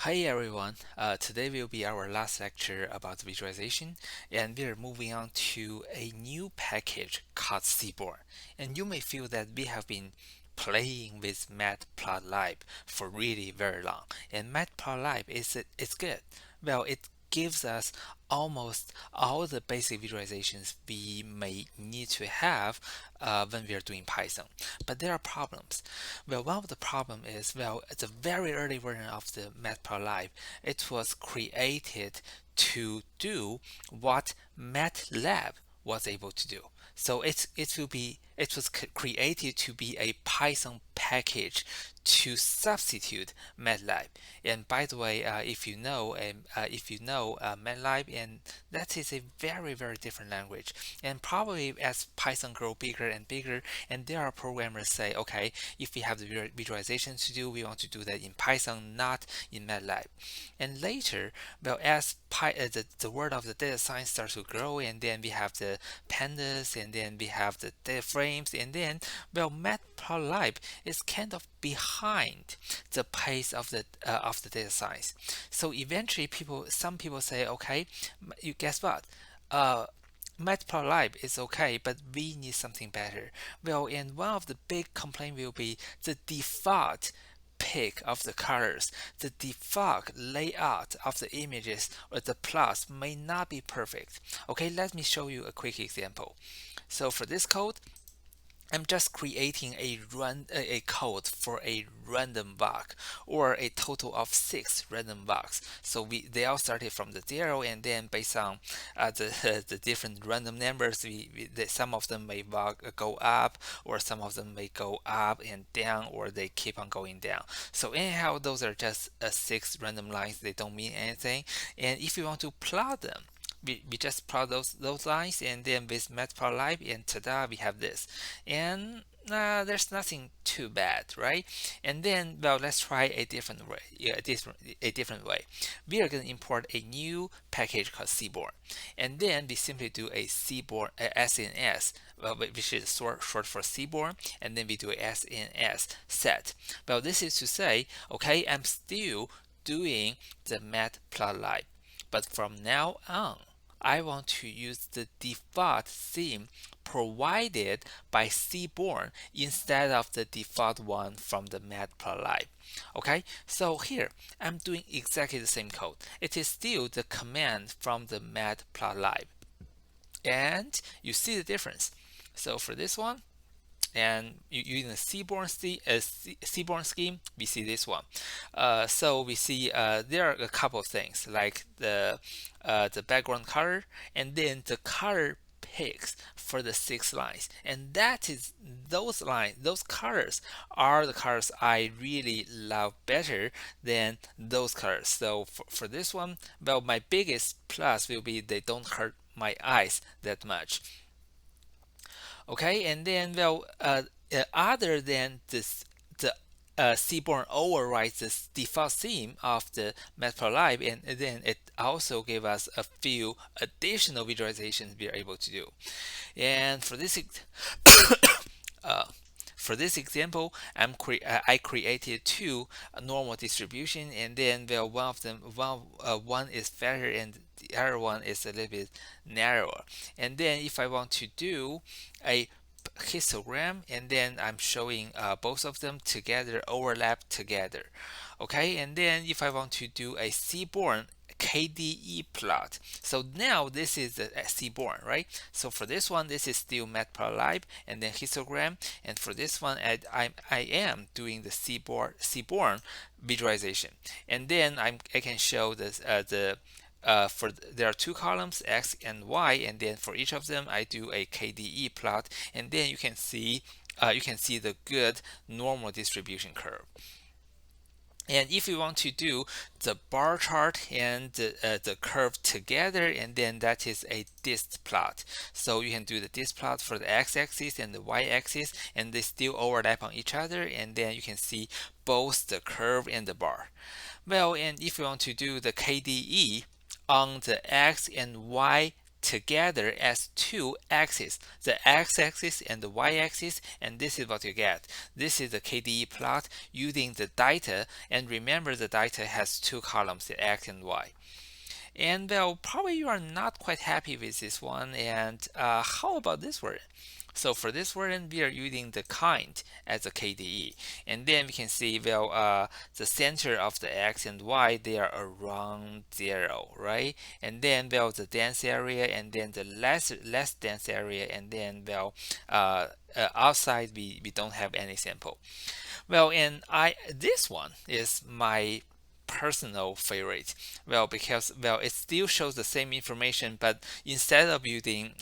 Hi everyone, today will be our last lecture about visualization, and we're moving on to a new package called seaborn. And you may feel that we have been playing with matplotlib for really very long, and matplotlib is good. Well, it gives us almost all the basic visualizations we may need to have when we are doing Python. But there are problems. Well, one of the problem is, well, it's a very early version of the Matplotlib. It was created to do what MATLAB was able to do. So it was created to be a Python package to substitute MATLAB. And by the way, if you know MATLAB, and that is a very different language. And probably as Python grow bigger and bigger, and there are programmers say, okay, if we have the visualization to do, we want to do that in Python, not in MATLAB. And later, well, as the world of the data science starts to grow, and then we have the pandas, and then we have the data frames, and then, well, Matplotlib is kind of behind the pace of the data science. So eventually, some people say, okay, you guess what? Matplotlib is okay, but we need something better. Well, and one of the big complaint will be the default pick of the colors, the default layout of the images or the plots may not be perfect. Okay, let me show you a quick example. So for this code, I'm just creating a code for a random walk, or a total of 6 random walks. So they all started from the 0, and then based on the different random numbers, some of them may go up, or some of them may go up and down, or they keep on going down. So anyhow, those are just 6 random lines. They don't mean anything. And if you want to plot them, we just plot those lines, and then with matplotlib, and ta-da, we have this. And there's nothing too bad, right? And then, well, let's try a different way. Yeah, a different way. We are going to import a new package called seaborn, and then we simply do a seaborn SNS, well, which is short for seaborn, and then we do a SNS set. Well, this is to say, okay, I'm still doing the matplotlib, but from now on, I want to use the default theme provided by seaborn instead of the default one from the matplotlib. Okay, so here I'm doing exactly the same code. It is still the command from the matplotlib, and you see the difference. So for this one, and using the seaborn scheme, we see this one. So we see there are a couple of things like the background color, and then the color picks for the 6 lines, and those colors are the colors I really love better than those colors. So for this one, well, my biggest plus will be they don't hurt my eyes that much. Okay, and then, well, other than this, the seaborn overrides this default theme of the matplotlib, and then it also gave us a few additional visualizations we are able to do. And uh, for this example, I created 2 normal distribution, and then, well, one is fatter and the other one is a little bit narrower. And then if I want to do a histogram, and then I'm showing both of them together, overlap together. Okay, and then if I want to do a seaborn KDE plot. So now this is the seaborn, right? So for this one, this is still matplotlib and then histogram, and for this one, I am doing the seaborn visualization, and then I can show this there are 2 columns, x and y, and then for each of them I do a KDE plot, and then you can see the good normal distribution curve. And if you want to do the bar chart and the curve together, and then that is a dist plot. So you can do the dist plot for the x-axis and the y-axis, and they still overlap on each other, and then you can see both the curve and the bar. Well, and if you want to do the KDE on the x and y together as two axes, the x-axis and the y-axis, and this is what you get. This is the KDE plot using the data, and remember the data has two columns, the x and y. And well, probably you are not quite happy with this one. And how about this word? So for this version, we are using the kind as a KDE. And then we can see, well, the center of the X and Y, they are around 0, right? And then, well, the dense area, and then the less dense area, and then, well, outside we don't have any sample. Well, and this one is my personal favorite. Well, because well, it still shows the same information, but instead of using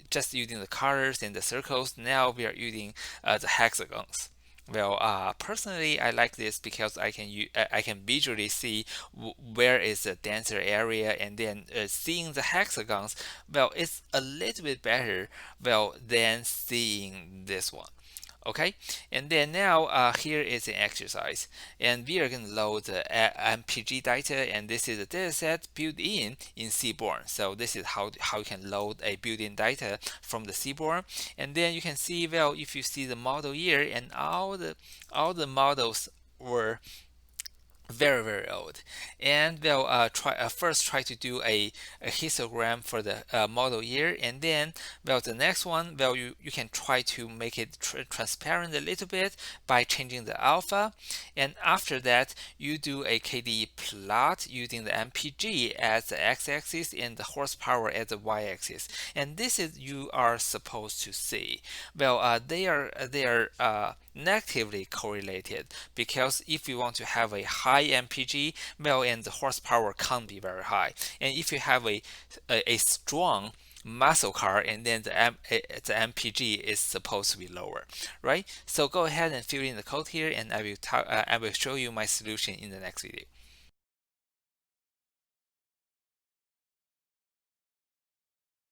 just using the colors and the circles, now we are using the hexagons. Well, personally, I like this because I can visually see where is the denser area, and then seeing the hexagons. Well, it's a little bit better, well, than seeing this one. Okay, and then now here is an exercise, and we are going to load the MPG data, and this is a data set built in seaborn. So this is how you can load a built-in data from the seaborn. And then you can see, well, if you see the model year, and all the models were very old. And well, first try to do a histogram for the model year, and then well, the next one, well, you can try to make it transparent a little bit by changing the alpha. And after that, you do a KDE plot using the MPG as the x-axis and the horsepower as the y-axis. And this is you are supposed to see, well, they are negatively correlated, because if you want to have a high MPG, well, and the horsepower can't be very high. And if you have a strong muscle car, and then the MPG is supposed to be lower, right? So go ahead and fill in the code here, and I will show you my solution in the next video.